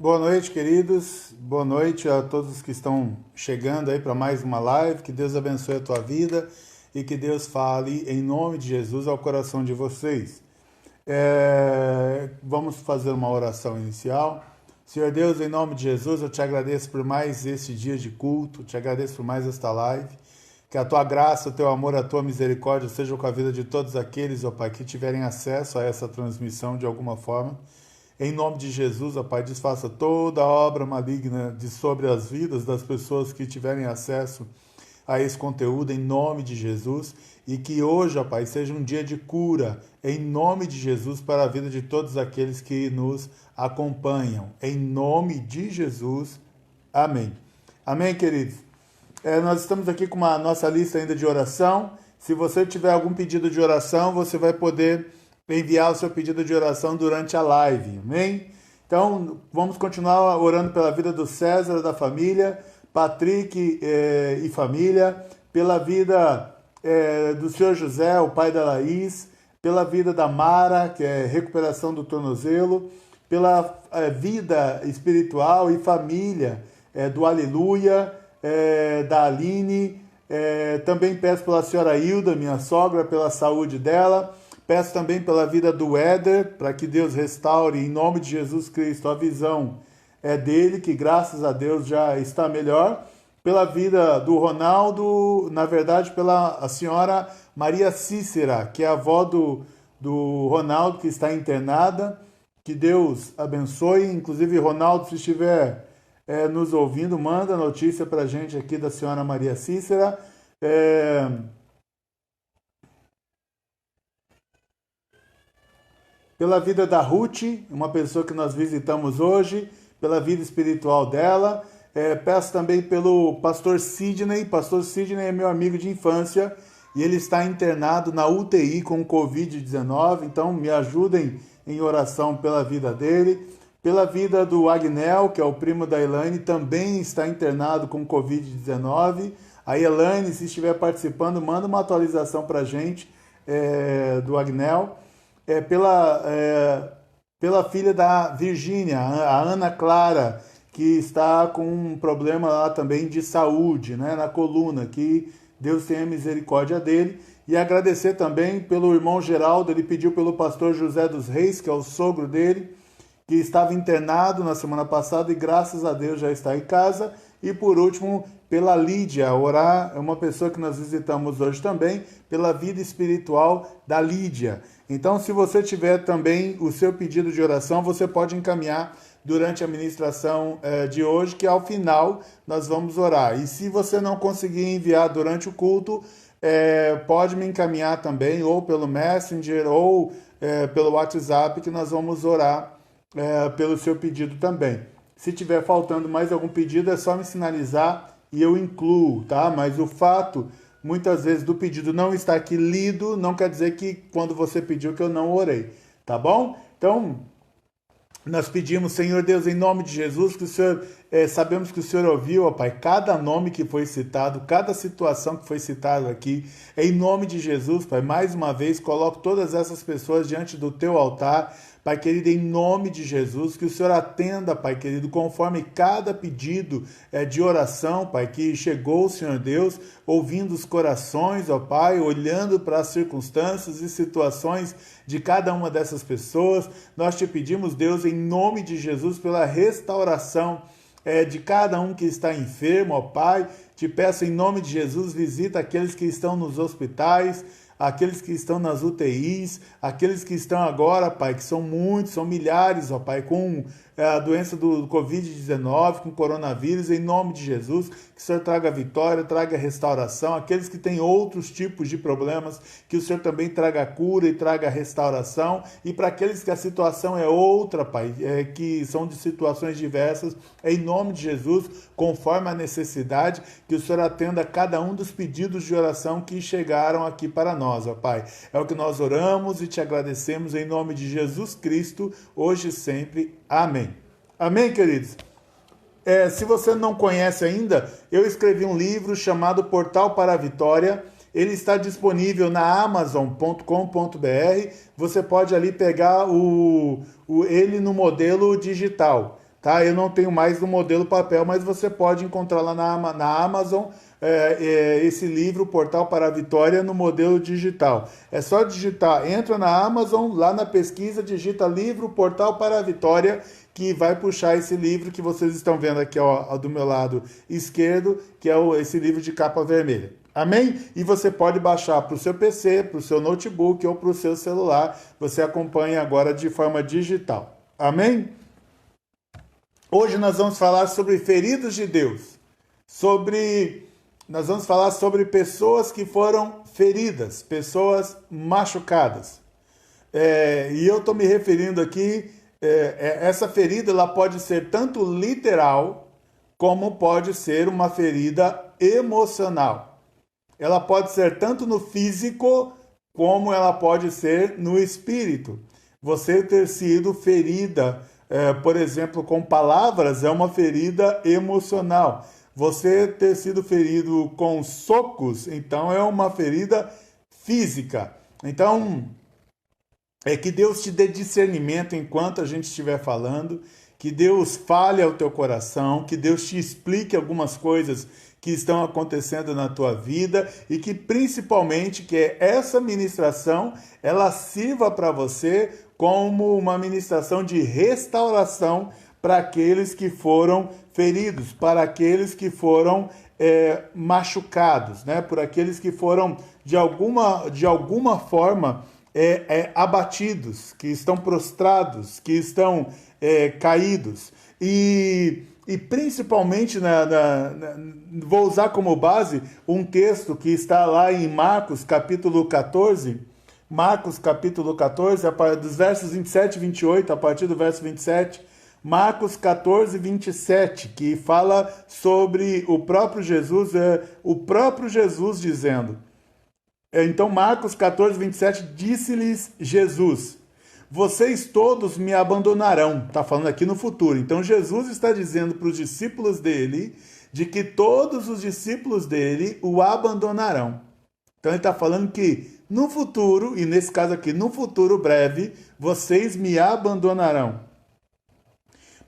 Boa noite, queridos. Boa noite a todos que estão chegando aí para mais uma live. Que Deus abençoe a tua vida e que Deus fale em nome de Jesus ao coração de vocês. Vamos fazer uma oração inicial. Senhor Deus, em nome de Jesus, eu te agradeço por mais este dia de culto, te agradeço por mais esta live. Que a tua graça, o teu amor, a tua misericórdia sejam com a vida de todos aqueles, ó Pai, que tiverem acesso a essa transmissão de alguma forma. Em nome de Jesus, ó Pai, desfaça toda a obra maligna sobre as vidas das pessoas que tiverem acesso a esse conteúdo, em nome de Jesus. E que hoje, ó Pai, seja um dia de cura, em nome de Jesus, para a vida de todos aqueles que nos acompanham. Em nome de Jesus. Amém. Amém, queridos? Nós estamos aqui com a nossa lista ainda de oração. Se você tiver algum pedido de oração, você vai poder enviar o seu pedido de oração durante a live, amém? Então, vamos continuar orando pela vida do César, da família, Patrick e família, pela vida do senhor José, o pai da Laís, pela vida da Mara, que é recuperação do tornozelo, pela vida espiritual e família do Aleluia, da Aline, também peço pela senhora Hilda, minha sogra, pela saúde dela. Peço também pela vida do Éder, para que Deus restaure, em nome de Jesus Cristo, a visão dele, que graças a Deus já está melhor. Pela vida do Ronaldo, na verdade, pela a senhora Maria Cícera, que é a avó do Ronaldo, que está internada. Que Deus abençoe. Inclusive, Ronaldo, se estiver nos ouvindo, manda notícia para a gente aqui da senhora Maria Cícera. Pela vida da Ruth, uma pessoa que nós visitamos hoje, pela vida espiritual dela. Peço também pelo pastor Sidney. Pastor Sidney é meu amigo de infância e ele está internado na UTI com Covid-19, então me ajudem em oração pela vida dele. Pela vida do Agnel, que é o primo da Elaine, também está internado com Covid-19. A Elaine, se estiver participando, manda uma atualização para a gente do Agnel. Pela filha da Virgínia, a Ana Clara, que está com um problema lá também de saúde, né, na coluna, que Deus tenha misericórdia dele. E agradecer também pelo irmão Geraldo, ele pediu pelo pastor José dos Reis, que é o sogro dele, que estava internado na semana passada e graças a Deus já está em casa. E por último, pela Lídia, orar, é uma pessoa que nós visitamos hoje também, pela vida espiritual da Lídia. Então, se você tiver também o seu pedido de oração, você pode encaminhar durante a ministração de hoje, que ao final nós vamos orar. E se você não conseguir enviar durante o culto, pode me encaminhar também, ou pelo Messenger, ou pelo WhatsApp, que nós vamos orar pelo seu pedido também. Se tiver faltando mais algum pedido, é só me sinalizar e eu incluo, tá? Mas o fato, muitas vezes, do pedido não estar aqui lido, não quer dizer que quando você pediu que eu não orei, tá bom? Então, nós pedimos, Senhor Deus, em nome de Jesus, que o Senhor, sabemos que o Senhor ouviu, ó Pai, cada nome que foi citado, cada situação que foi citada aqui, em nome de Jesus, Pai, mais uma vez, coloco todas essas pessoas diante do Teu altar, Pai querido, em nome de Jesus, que o Senhor atenda, Pai querido, conforme cada pedido de oração, Pai, que chegou, Senhor Deus, ouvindo os corações, ó Pai, olhando para as circunstâncias e situações de cada uma dessas pessoas. Nós te pedimos, Deus, em nome de Jesus, pela restauração de cada um que está enfermo, ó Pai. Te peço, em nome de Jesus, visita aqueles que estão nos hospitais, aqueles que estão nas UTIs, aqueles que estão agora, Pai, que são muitos, são milhares, ó Pai, com a doença do Covid-19, com coronavírus, em nome de Jesus, que o Senhor traga vitória, traga restauração, aqueles que têm outros tipos de problemas, que o Senhor também traga cura e traga restauração, e para aqueles que a situação é outra, Pai, que são de situações diversas, em nome de Jesus, conforme a necessidade, que o Senhor atenda cada um dos pedidos de oração que chegaram aqui para nós, ó Pai. É o que nós oramos e te agradecemos em nome de Jesus Cristo, hoje e sempre. Amém. Amém, queridos? Se você não conhece ainda, eu escrevi um livro chamado Portal para a Vitória. Ele está disponível na amazon.com.br. Você pode ali pegar ele no modelo digital. tá? Eu não tenho mais no modelo papel, mas você pode encontrar lá na Amazon esse livro, Portal para a Vitória, no modelo digital. É só digitar, entra na Amazon, lá na pesquisa, digita livro Portal para a Vitória, que vai puxar esse livro que vocês estão vendo aqui, ó, do meu lado esquerdo, que é esse livro de capa vermelha. Amém? E você pode baixar para o seu PC, para o seu notebook ou para o seu celular. Você acompanha agora de forma digital. Amém? Hoje nós vamos falar sobre feridos de Deus. Nós vamos falar sobre pessoas que foram feridas, pessoas machucadas. E eu estou me referindo aqui, essa ferida ela pode ser tanto literal, como pode ser uma ferida emocional. Ela pode ser tanto no físico, como ela pode ser no espírito. Você ter sido ferida, por exemplo, com palavras, é uma ferida emocional. Você ter sido ferido com socos, então é uma ferida física. Então, que Deus te dê discernimento enquanto a gente estiver falando, que Deus fale ao teu coração, que Deus te explique algumas coisas que estão acontecendo na tua vida e que principalmente que essa ministração ela sirva para você como uma ministração de restauração para aqueles que foram feridos, para aqueles que foram machucados, né? Por aqueles que foram de alguma forma abatidos, que estão prostrados, que estão caídos. E principalmente, vou usar como base um texto que está lá em Marcos capítulo 14, dos versos 27 e 28, a partir do verso 27, Marcos 14, 27, que fala sobre o próprio Jesus dizendo. Então, Marcos 14, 27, disse-lhes Jesus: vocês todos me abandonarão. Está falando aqui no futuro. Então, Jesus está dizendo para os discípulos dele de que todos os discípulos dele o abandonarão. Então, ele está falando que no futuro, e nesse caso aqui, no futuro breve, vocês me abandonarão.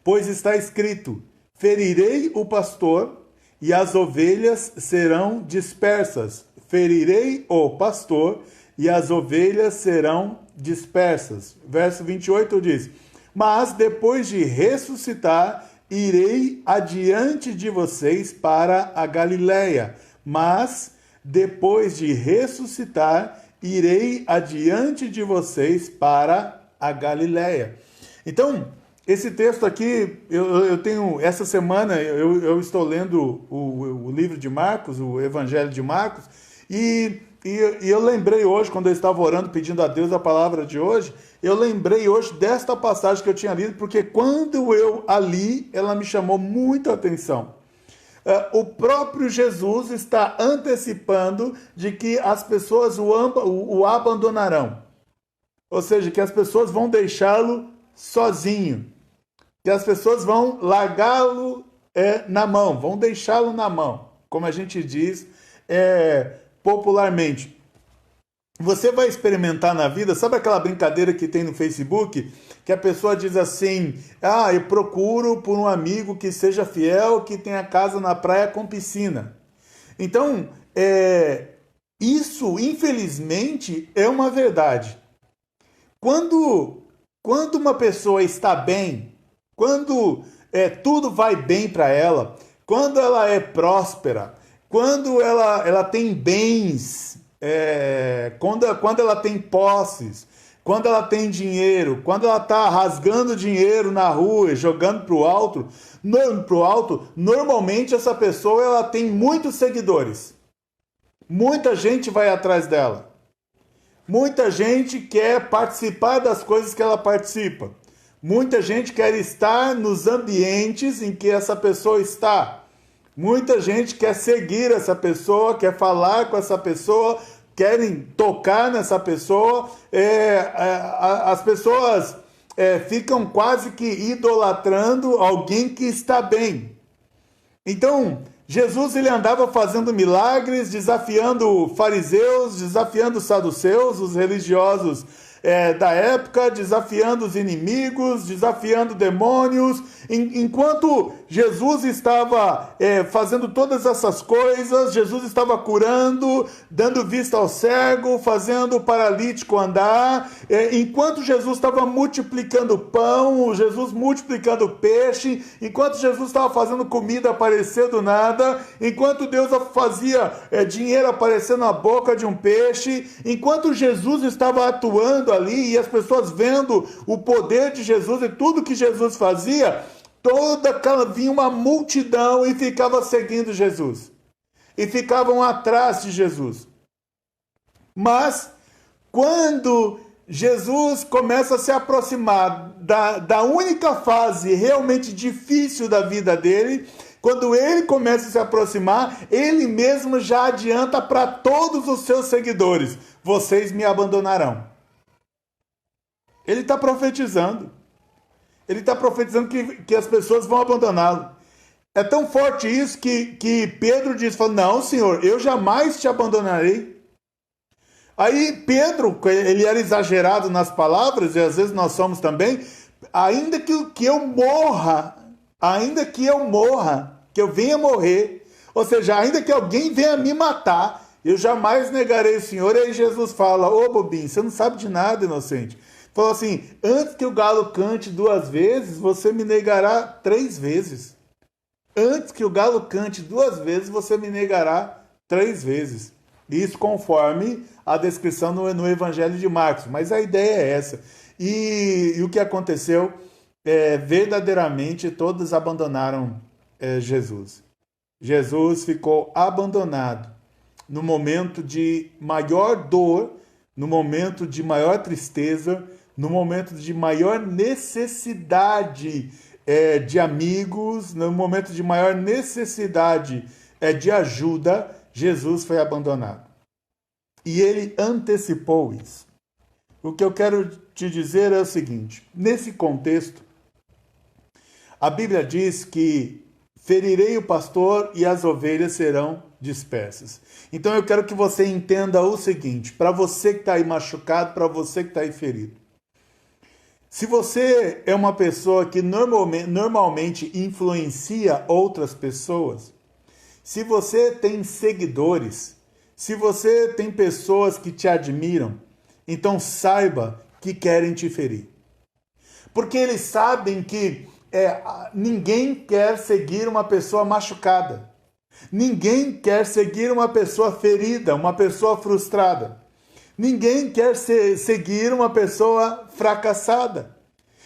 Pois está escrito: ferirei o pastor e as ovelhas serão dispersas. Ferirei o pastor e as ovelhas serão dispersas. Verso 28 diz: mas depois de ressuscitar, irei adiante de vocês para a Galileia. Mas depois de ressuscitar, irei adiante de vocês para a Galileia. Então, esse texto aqui, eu tenho, essa semana eu estou lendo o livro de Marcos, o Evangelho de Marcos, e eu lembrei hoje, quando eu estava orando, pedindo a Deus a palavra de hoje, eu lembrei hoje desta passagem que eu tinha lido, porque quando eu a li, ela me chamou muito a atenção. O próprio Jesus está antecipando de que as pessoas o abandonarão. Ou seja, que as pessoas vão deixá-lo sozinho. Que as pessoas vão largá-lo na mão, vão deixá-lo na mão, como a gente diz popularmente. Você vai experimentar na vida, sabe aquela brincadeira que tem no Facebook, que a pessoa diz assim: eu procuro por um amigo que seja fiel, que tenha casa na praia com piscina. Então, isso, infelizmente, é uma verdade. Quando uma pessoa está bem, quando tudo vai bem para ela, quando ela é próspera, quando ela tem bens, quando ela tem posses, quando ela tem dinheiro, quando ela está rasgando dinheiro na rua e jogando para o alto, normalmente essa pessoa ela tem muitos seguidores. Muita gente vai atrás dela. Muita gente quer participar das coisas que ela participa. Muita gente quer estar nos ambientes em que essa pessoa está. Muita gente quer seguir essa pessoa, quer falar com essa pessoa, querem tocar nessa pessoa. As pessoas ficam quase que idolatrando alguém que está bem. Então, Jesus ele andava fazendo milagres, desafiando fariseus, desafiando saduceus, os religiosos da época, desafiando os inimigos, desafiando demônios. Enquanto Jesus estava fazendo todas essas coisas, Jesus estava curando, dando vista ao cego, fazendo o paralítico andar. Enquanto Jesus estava multiplicando pão, Jesus multiplicando peixe, enquanto Jesus estava fazendo comida aparecer do nada, enquanto Deus fazia dinheiro aparecer na boca de um peixe, enquanto Jesus estava atuando ali e as pessoas vendo o poder de Jesus e tudo que Jesus fazia, vinha uma multidão e ficava seguindo Jesus. E ficavam atrás de Jesus. Mas, quando Jesus começa a se aproximar da única fase realmente difícil da vida dele, quando ele começa a se aproximar, ele mesmo já adianta para todos os seus seguidores: vocês me abandonarão. Ele está profetizando. Ele está profetizando que as pessoas vão abandoná-lo. É tão forte isso que Pedro diz, não, Senhor, eu jamais te abandonarei. Aí Pedro, ele era exagerado nas palavras, e às vezes nós somos também, ainda que eu morra, que eu venha morrer, ou seja, ainda que alguém venha me matar, eu jamais negarei o Senhor. E aí Jesus fala: ô bobinho, você não sabe de nada, inocente. Falou assim: antes que o galo cante 2 vezes, você me negará 3 vezes. Antes que o galo cante 2 vezes, você me negará 3 vezes. Isso conforme a descrição no Evangelho de Marcos. Mas a ideia é essa. E o que aconteceu? Verdadeiramente todos abandonaram Jesus. Jesus ficou abandonado no momento de maior dor, no momento de maior tristeza, no momento de maior necessidade de amigos, no momento de maior necessidade de ajuda, Jesus foi abandonado. E ele antecipou isso. O que eu quero te dizer é o seguinte: nesse contexto, a Bíblia diz que ferirei o pastor e as ovelhas serão dispersas. Então eu quero que você entenda o seguinte, para você que está aí machucado, para você que está aí ferido. Se você é uma pessoa que normalmente influencia outras pessoas, se você tem seguidores, se você tem pessoas que te admiram, então saiba que querem te ferir. Porque eles sabem que ninguém quer seguir uma pessoa machucada. Ninguém quer seguir uma pessoa ferida, uma pessoa frustrada. Ninguém quer seguir uma pessoa fracassada.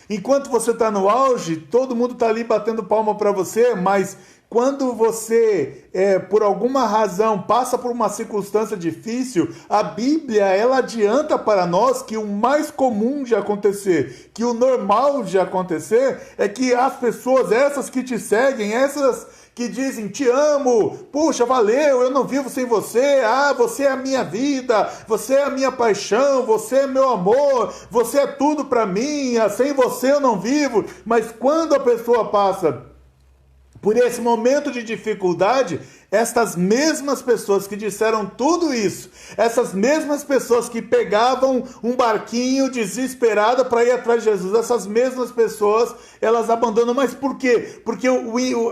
Enquanto você está no auge, todo mundo está ali batendo palma para você, mas quando você, por alguma razão, passa por uma circunstância difícil, a Bíblia, ela adianta para nós que o mais comum de acontecer, que o normal de acontecer, é que as pessoas, essas que te seguem, essas que dizem: te amo, puxa, valeu, eu não vivo sem você, você é a minha vida, você é a minha paixão, você é meu amor, você é tudo para mim, sem você eu não vivo. Mas quando a pessoa passa por esse momento de dificuldade, estas mesmas pessoas que disseram tudo isso, essas mesmas pessoas que pegavam um barquinho desesperada para ir atrás de Jesus, essas mesmas pessoas, elas abandonam. Mas por quê? Porque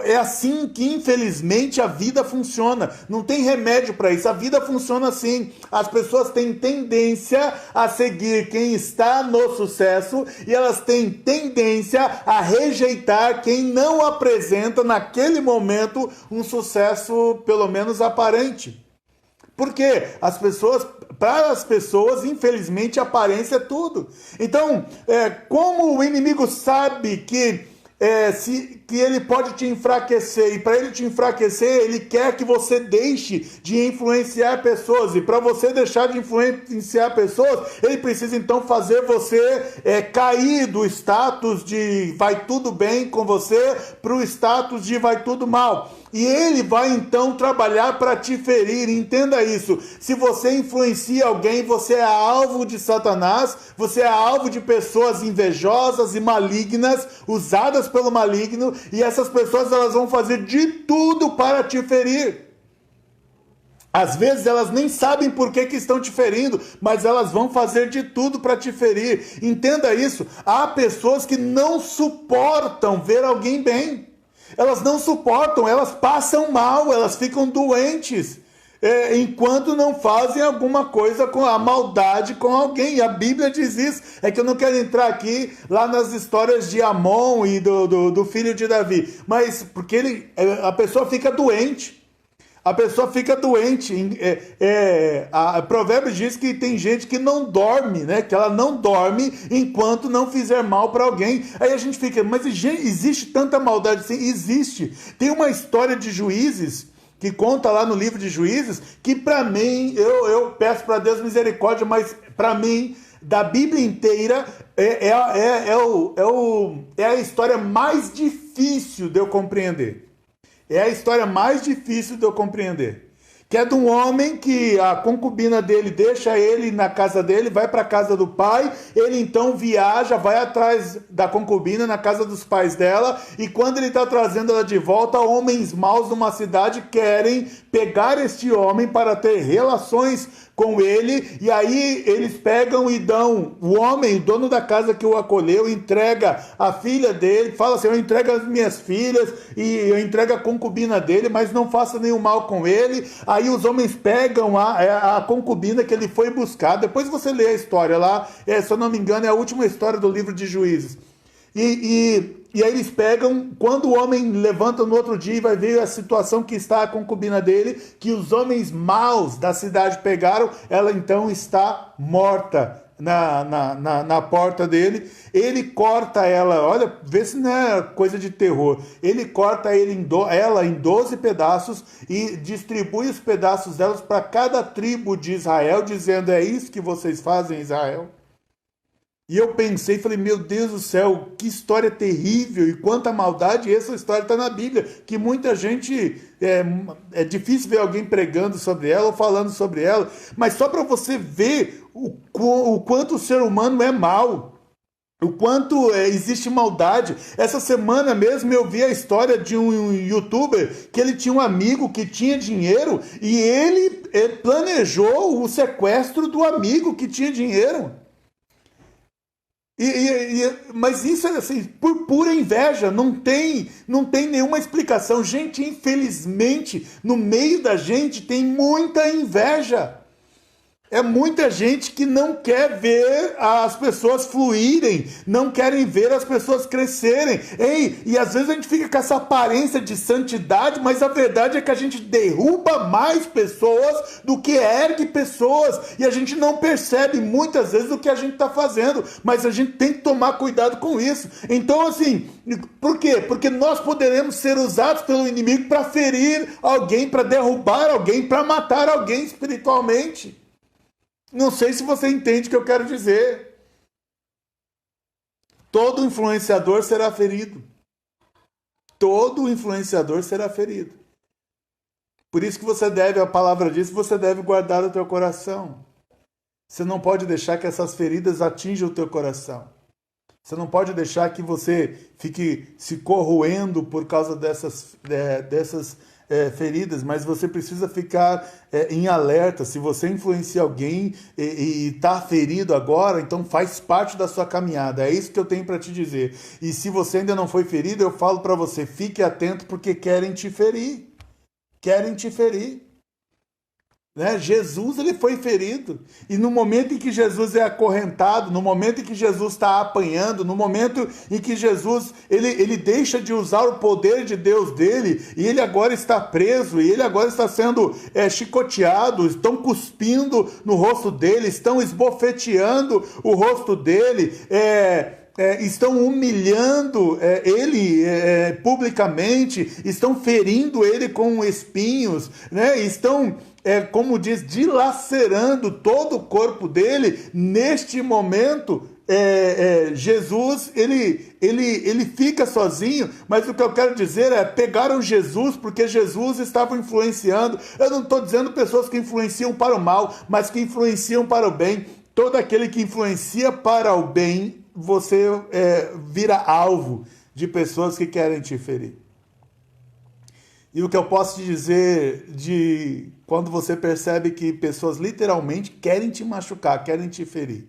é assim que, infelizmente, a vida funciona. Não tem remédio para isso. A vida funciona assim. As pessoas têm tendência a seguir quem está no sucesso e elas têm tendência a rejeitar quem não apresenta naquele momento um sucesso pelo menos aparente. Porque para as pessoas, infelizmente, a aparência é tudo. Então, como o inimigo sabe que ele pode te enfraquecer, e para ele te enfraquecer, ele quer que você deixe de influenciar pessoas, e para você deixar de influenciar pessoas, ele precisa então fazer você cair do status de vai tudo bem com você para o status de vai tudo mal. E ele vai então trabalhar para te ferir. Entenda isso. Se você influencia alguém, você é alvo de Satanás, você é alvo de pessoas invejosas e malignas, usadas pelo maligno, e essas pessoas, elas vão fazer de tudo para te ferir. Às vezes elas nem sabem por que estão te ferindo, mas elas vão fazer de tudo para te ferir. Entenda isso. Há pessoas que não suportam ver alguém bem. Elas não suportam, elas passam mal, elas ficam doentes. Enquanto não fazem alguma coisa com a maldade com alguém. E a Bíblia diz isso. É que eu não quero entrar aqui lá nas histórias de Amon e do filho de Davi. Mas porque a pessoa fica doente. A pessoa fica doente. A Provérbios diz que tem gente que não dorme, né? Que ela não dorme enquanto não fizer mal para alguém. Aí a gente fica, mas existe tanta maldade assim? Existe. Tem uma história de Juízes que conta lá no livro de Juízes, que para mim, eu peço para Deus misericórdia, mas para mim, da Bíblia inteira, é a história mais difícil de eu compreender. É a história mais difícil de eu compreender. Que é de um homem que a concubina dele deixa ele na casa dele, vai para a casa do pai, ele então viaja, vai atrás da concubina na casa dos pais dela, e quando ele está trazendo ela de volta, homens maus numa cidade querem pegar este homem para ter relações com ele, e aí eles pegam e dão, o homem, o dono da casa que o acolheu, entrega a filha dele, fala assim, eu entrego as minhas filhas, e eu entrego a concubina dele, mas não faça nenhum mal com ele. Aí os homens pegam a concubina que ele foi buscar, depois você lê a história lá, se eu não me engano é a última história do livro de Juízes. E aí eles pegam, quando o homem levanta no outro dia e vai ver a situação que está a concubina dele, que os homens maus da cidade pegaram, ela então está morta na porta dele. Ele corta ela, olha, vê se não é coisa de terror. Ele corta ela em 12 pedaços e distribui os pedaços delas para cada tribo de Israel, dizendo, é isso que vocês fazem, Israel? E eu pensei, falei, meu Deus do céu, que história terrível e quanta maldade. E essa história está na Bíblia, que muita gente, é difícil ver alguém pregando sobre ela ou falando sobre ela, mas só para você ver o quanto o ser humano é mau, o quanto existe maldade. Essa semana mesmo eu vi a história de um youtuber que ele tinha um amigo que tinha dinheiro e ele planejou o sequestro do amigo que tinha dinheiro. Mas isso é assim, por pura inveja, não tem nenhuma explicação. Gente, infelizmente, no meio da gente tem muita inveja. É muita gente que não quer ver as pessoas fluírem, não querem ver as pessoas crescerem. E às vezes a gente fica com essa aparência de santidade, mas a verdade é que a gente derruba mais pessoas do que ergue pessoas. E a gente não percebe muitas vezes o que a gente está fazendo, mas a gente tem que tomar cuidado com isso. Então, assim, por quê? Porque nós poderemos ser usados pelo inimigo para ferir alguém, para derrubar alguém, para matar alguém espiritualmente. Não sei se você entende o que eu quero dizer. Todo influenciador será ferido. Todo influenciador será ferido. Por isso que você deve, a palavra diz, você deve guardar o teu coração. Você não pode deixar que essas feridas atinjam o teu coração. Você não pode deixar que você fique se corroendo por causa dessas feridas, mas você precisa ficar em alerta. Se você influencia alguém e está ferido agora, então faz parte da sua caminhada. É isso que eu tenho para te dizer. E se você ainda não foi ferido, eu falo para você, fique atento porque querem te ferir. Querem te ferir. Né? Jesus, ele foi ferido, e no momento em que Jesus é acorrentado, no momento em que Jesus está apanhando, no momento em que Jesus ele deixa de usar o poder de Deus dele, e ele agora está preso, e ele agora está sendo chicoteado, estão cuspindo no rosto dele, estão esbofeteando o rosto dele, estão humilhando ele publicamente, estão ferindo ele com espinhos, né? Estão, como diz, dilacerando todo o corpo dele. Neste momento, Jesus, ele fica sozinho, mas o que eu quero dizer é, pegaram Jesus porque Jesus estava influenciando. Eu não estou dizendo pessoas que influenciam para o mal, mas que influenciam para o bem. Todo aquele que influencia para o bem, você vira alvo de pessoas que querem te ferir. E o que eu posso te dizer de quando você percebe que pessoas literalmente querem te machucar, querem te ferir.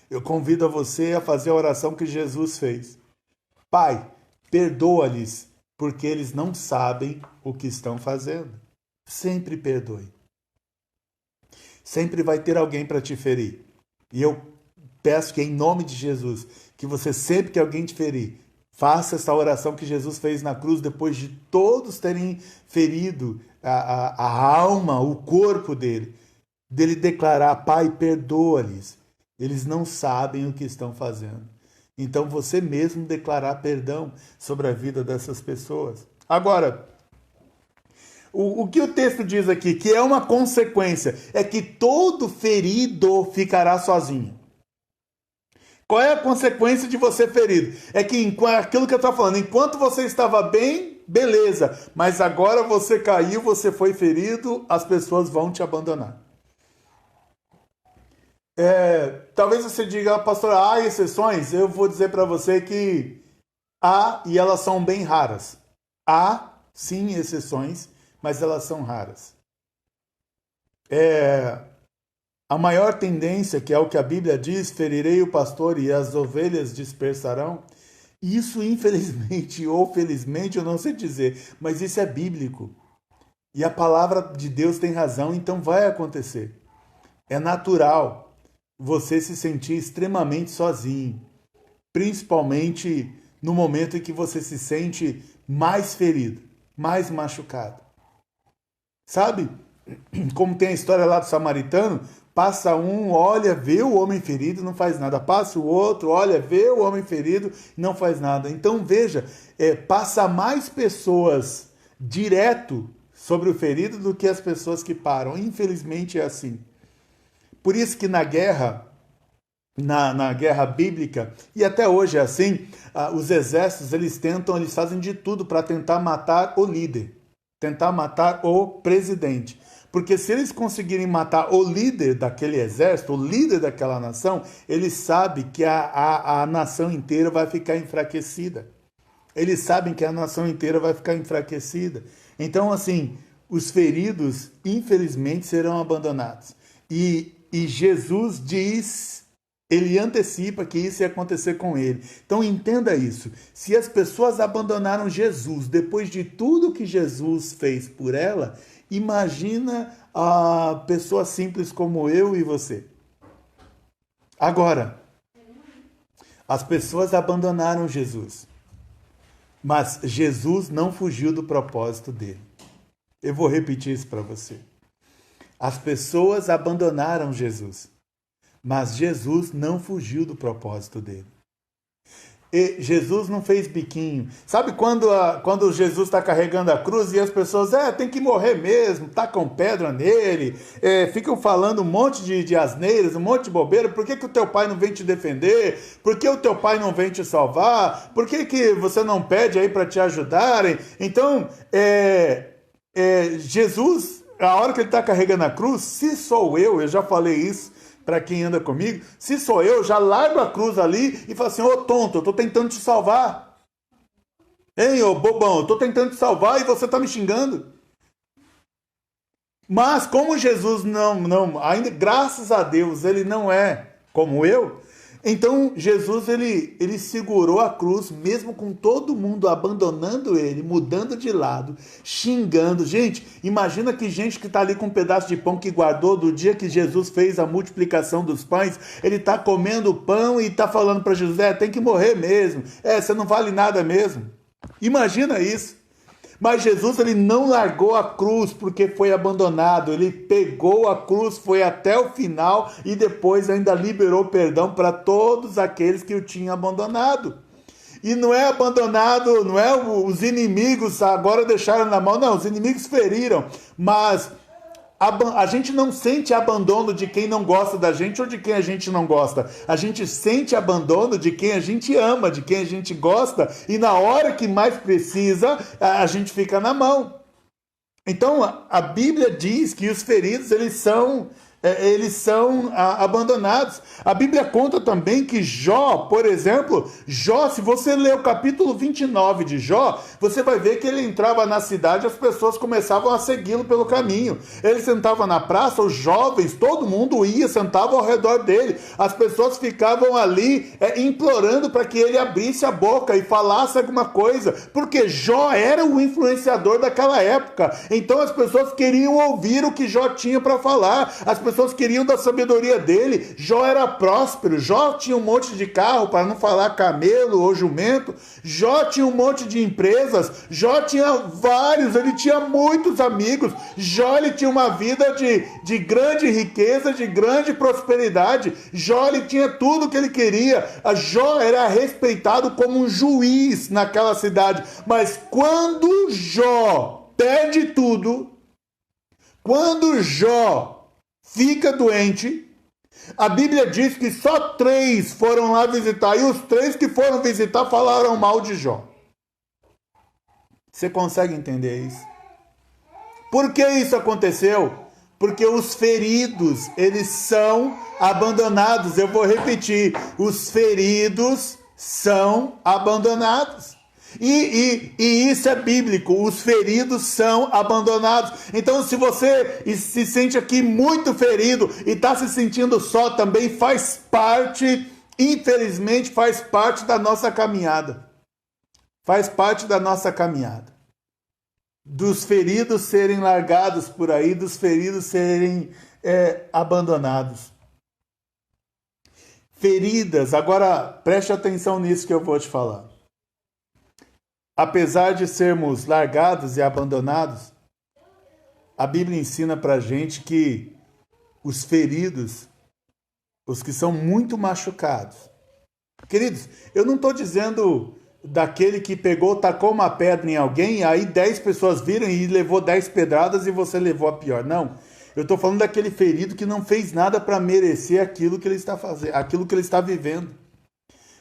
Eu convido a você a fazer a oração que Jesus fez. Pai, perdoa-lhes, porque eles não sabem o que estão fazendo. Sempre perdoe. Sempre vai ter alguém para te ferir. E eu peço que, em nome de Jesus, que você, sempre que alguém te ferir, faça essa oração que Jesus fez na cruz, depois de todos terem ferido a alma, o corpo dele. Dele declarar: Pai, perdoa-lhes. Eles não sabem o que estão fazendo. Então você mesmo declarar perdão sobre a vida dessas pessoas. Agora, o que o texto diz aqui, que é uma consequência, é que todo ferido ficará sozinho. Qual é a consequência de você ferido? É que aquilo que eu estou falando, enquanto você estava bem, beleza, mas agora você caiu, você foi ferido, as pessoas vão te abandonar. Talvez você diga: pastor, há exceções? Eu vou dizer para você que há, e elas são bem raras. Há, sim, exceções, mas elas são raras. A maior tendência, que é o que a Bíblia diz: ferirei o pastor e as ovelhas dispersarão. Isso, infelizmente ou felizmente, eu não sei dizer, mas isso é bíblico. E a palavra de Deus tem razão, então vai acontecer. É natural você se sentir extremamente sozinho, principalmente no momento em que você se sente mais ferido, mais machucado. Sabe? Como tem a história lá do samaritano, passa um, olha, vê o homem ferido, não faz nada. Passa o outro, olha, vê o homem ferido, não faz nada. Então veja, passa mais pessoas direto sobre o ferido do que as pessoas que param. Infelizmente é assim. Por isso que na guerra bíblica, e até hoje é assim, os exércitos eles fazem de tudo para tentar matar o líder, tentar matar o presidente. Porque se eles conseguirem matar o líder daquele exército, o líder daquela nação, eles sabem que a nação inteira vai ficar enfraquecida. Eles sabem que a nação inteira vai ficar enfraquecida. Então, assim, os feridos, infelizmente, serão abandonados. E Jesus diz, ele antecipa que isso ia acontecer com ele. Então entenda isso. Se as pessoas abandonaram Jesus depois de tudo que Jesus fez por ela, imagina a pessoa simples como eu e você. Agora, as pessoas abandonaram Jesus, mas Jesus não fugiu do propósito dele. Eu vou repetir isso para você. As pessoas abandonaram Jesus, mas Jesus não fugiu do propósito dele. E Jesus não fez biquinho. Sabe quando Jesus está carregando a cruz e as pessoas, tem que morrer mesmo, tacam pedra nele, ficam falando um monte de asneiras, um monte de bobeira. Por que o teu pai não vem te defender? Por que o teu pai não vem te salvar? Por que você não pede aí para te ajudarem? Então, Jesus, a hora que ele está carregando a cruz, se sou eu já falei isso para quem anda comigo, se sou eu, já largo a cruz ali e falo assim: ô tonto, eu estou tentando te salvar. Hein, ô bobão, eu estou tentando te salvar e você está me xingando. Mas como Jesus ainda, graças a Deus, ele não é como eu, então Jesus ele segurou a cruz, mesmo com todo mundo abandonando ele, mudando de lado, xingando. Gente, imagina que gente que está ali com um pedaço de pão que guardou do dia que Jesus fez a multiplicação dos pães, ele está comendo o pão e está falando para Jesus: tem que morrer mesmo, você não vale nada mesmo. Imagina isso. Mas Jesus ele não largou a cruz porque foi abandonado. Ele pegou a cruz, foi até o final e depois ainda liberou perdão para todos aqueles que o tinham abandonado. E não é abandonado, não é os inimigos agora deixaram na mão. Não, os inimigos feriram. Mas a gente não sente abandono de quem não gosta da gente ou de quem a gente não gosta. A gente sente abandono de quem a gente ama, de quem a gente gosta, e na hora que mais precisa, a gente fica na mão. Então, a Bíblia diz que os feridos, eles são eles são abandonados. A Bíblia conta também que Jó, por exemplo, Jó, se você ler o capítulo 29 de Jó, você vai ver que ele entrava na cidade e as pessoas começavam a segui-lo pelo caminho. Ele sentava na praça, os jovens, todo mundo ia, sentava ao redor dele. As pessoas ficavam ali implorando para que ele abrisse a boca e falasse alguma coisa, porque Jó era o influenciador daquela época. Então as pessoas queriam ouvir o que Jó tinha para falar. As pessoas queriam da sabedoria dele. Jó era próspero. Jó tinha um monte de carro, para não falar camelo ou jumento. Jó tinha um monte de empresas. Jó tinha vários, ele tinha muitos amigos. Jó ele tinha uma vida de grande riqueza, de grande prosperidade. Jó ele tinha tudo o que ele queria. Jó era respeitado como um juiz naquela cidade. Mas quando Jó perde tudo, quando Jó fica doente, a Bíblia diz que só 3 foram lá visitar, e os 3 que foram visitar falaram mal de Jó. Você consegue entender isso? Por que isso aconteceu? Porque os feridos, eles são abandonados. Eu vou repetir, os feridos são abandonados. E isso é bíblico, os feridos são abandonados. Então, se você se sente aqui muito ferido e está se sentindo só, também faz parte, infelizmente, faz parte da nossa caminhada. Faz parte da nossa caminhada. Dos feridos serem largados por aí, dos feridos serem abandonados. Feridas, agora preste atenção nisso que eu vou te falar. Apesar de sermos largados e abandonados, a Bíblia ensina pra gente que os feridos, os que são muito machucados. Queridos, eu não estou dizendo daquele que pegou, tacou uma pedra em alguém, e aí 10 pessoas viram e levou 10 pedradas e você levou a pior. Não, eu estou falando daquele ferido que não fez nada para merecer aquilo que ele está fazendo, aquilo que ele está vivendo.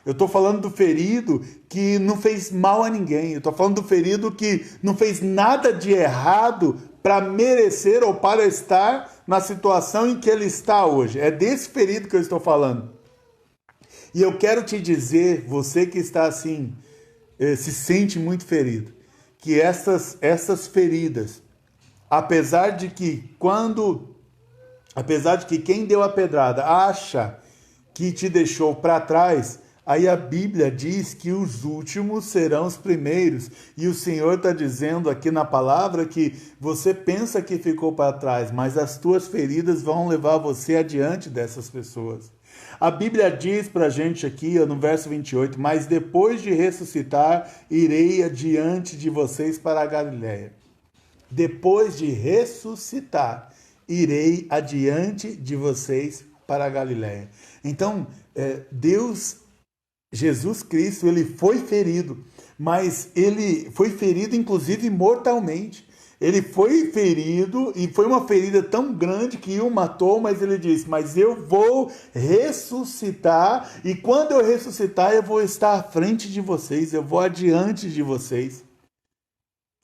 Eu estou falando do ferido que não fez mal a ninguém. Eu estou falando do ferido que não fez nada de errado para merecer ou para estar na situação em que ele está hoje. É desse ferido que eu estou falando. E eu quero te dizer, você que está assim, se sente muito ferido, que essas feridas, apesar de que quem deu a pedrada acha que te deixou para trás, aí a Bíblia diz que os últimos serão os primeiros. E o Senhor está dizendo aqui na palavra que você pensa que ficou para trás, mas as tuas feridas vão levar você adiante dessas pessoas. A Bíblia diz para a gente aqui, no verso 28, mas depois de ressuscitar, irei adiante de vocês para a Galiléia. Depois de ressuscitar, irei adiante de vocês para a Galiléia. Então, Jesus Cristo, ele foi ferido, mas ele foi ferido inclusive mortalmente. Ele foi ferido e foi uma ferida tão grande que o matou, mas ele disse, mas eu vou ressuscitar e quando eu ressuscitar eu vou estar à frente de vocês, eu vou adiante de vocês.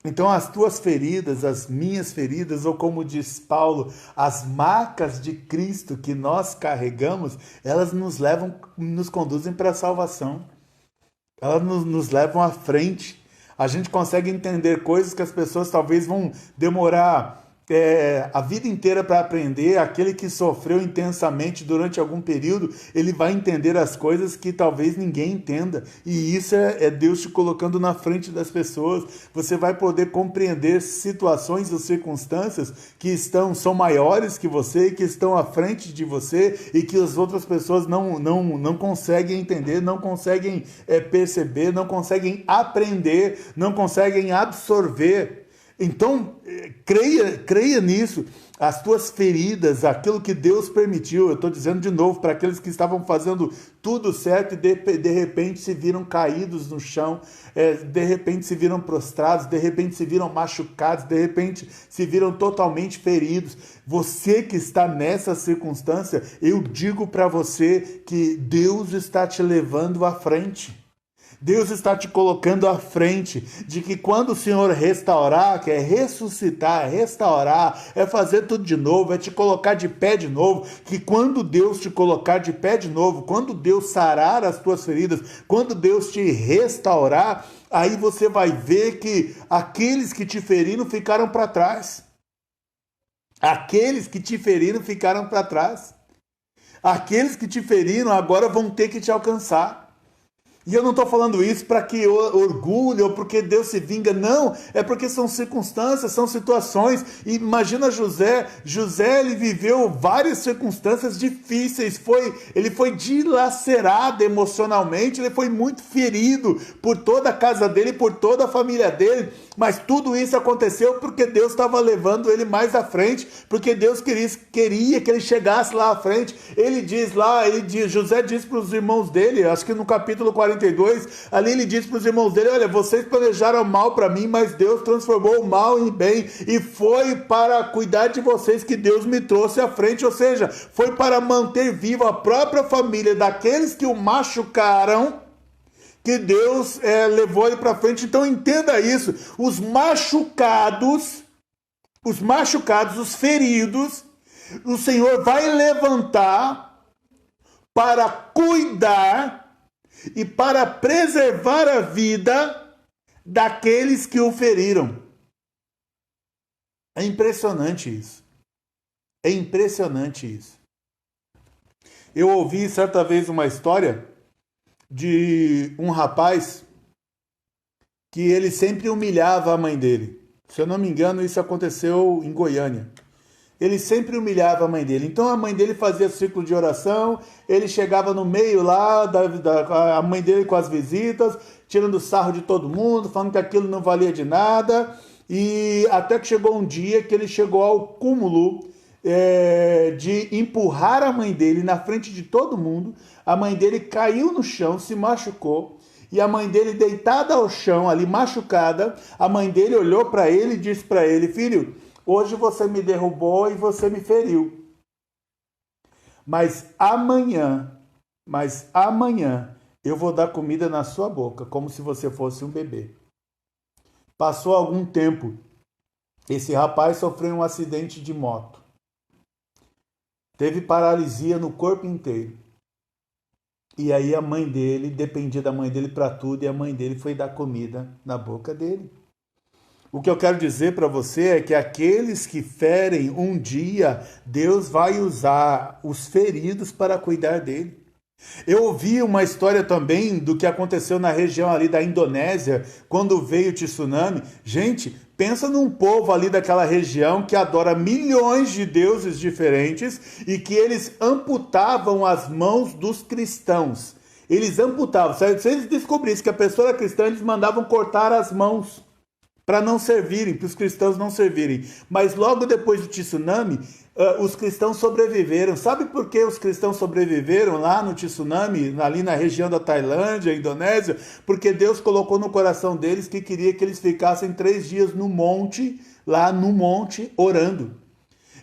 Então as tuas feridas, as minhas feridas, ou como diz Paulo, as marcas de Cristo que nós carregamos, elas nos conduzem para a salvação. Elas nos levam à frente. A gente consegue entender coisas que as pessoas talvez vão demorar a vida inteira para aprender. Aquele que sofreu intensamente durante algum período, ele vai entender as coisas que talvez ninguém entenda. E isso é Deus te colocando na frente das pessoas. Você vai poder compreender situações ou circunstâncias que são maiores que você, que estão à frente de você e que as outras pessoas não conseguem entender, não conseguem perceber, não conseguem aprender, não conseguem absorver. Então, creia nisso, as tuas feridas, aquilo que Deus permitiu, eu estou dizendo de novo, para aqueles que estavam fazendo tudo certo e de repente se viram caídos no chão, de repente se viram prostrados, de repente se viram machucados, de repente se viram totalmente feridos. Você que está nessa circunstância, eu digo para você que Deus está te levando à frente. Deus está te colocando à frente de que quando o Senhor restaurar, que é ressuscitar, é restaurar, é fazer tudo de novo, é te colocar de pé de novo, que quando Deus te colocar de pé de novo, quando Deus sarar as tuas feridas, quando Deus te restaurar, aí você vai ver que aqueles que te feriram ficaram para trás. Aqueles que te feriram ficaram para trás. Aqueles que te feriram agora vão ter que te alcançar. E eu não estou falando isso para que orgulho ou porque Deus se vinga, não, é porque são circunstâncias, são situações. E imagina José, ele viveu várias circunstâncias difíceis, ele foi dilacerado emocionalmente, ele foi muito ferido por toda a casa dele, por toda a família dele, mas tudo isso aconteceu porque Deus estava levando ele mais à frente, porque Deus queria que ele chegasse lá à frente. José diz para os irmãos dele, acho que no capítulo 42, ali ele diz para os irmãos dele: olha, vocês planejaram mal para mim, mas Deus transformou o mal em bem, e foi para cuidar de vocês que Deus me trouxe à frente, ou seja, foi para manter viva a própria família daqueles que o machucaram, que Deus levou ele para frente. Então entenda isso, os machucados, os feridos, o Senhor vai levantar para cuidar e para preservar a vida daqueles que o feriram. É impressionante isso. É impressionante isso. Eu ouvi certa vez uma história de um rapaz que ele sempre humilhava a mãe dele. Se eu não me engano, isso aconteceu em Goiânia. Ele sempre humilhava a mãe dele. Então a mãe dele fazia ciclo de oração, ele chegava no meio lá, a mãe dele com as visitas, tirando sarro de todo mundo, falando que aquilo não valia de nada. E até que chegou um dia que ele chegou ao cúmulo de empurrar a mãe dele na frente de todo mundo. A mãe dele caiu no chão, se machucou. E a mãe dele deitada ao chão, ali machucada, a mãe dele olhou para ele e disse para ele: filho, hoje você me derrubou e você me feriu. Mas amanhã eu vou dar comida na sua boca, como se você fosse um bebê. Passou algum tempo. Esse rapaz sofreu um acidente de moto. Teve paralisia no corpo inteiro. E aí a mãe dele, dependia da mãe dele para tudo, e a mãe dele foi dar comida na boca dele. O que eu quero dizer para você é que aqueles que ferem um dia, Deus vai usar os feridos para cuidar dele. Eu ouvi uma história também do que aconteceu na região ali da Indonésia, quando veio o tsunami. Gente, pensa num povo ali daquela região que adora milhões de deuses diferentes e que eles amputavam as mãos dos cristãos. Eles amputavam. Se eles descobrissem que a pessoa era cristã, eles mandavam cortar as mãos para não servirem, para os cristãos não servirem. Mas logo depois do tsunami, os cristãos sobreviveram. Sabe por que os cristãos sobreviveram lá no tsunami, ali na região da Tailândia, Indonésia? Porque Deus colocou no coração deles que queria que eles ficassem 3 dias no monte, lá no monte, orando.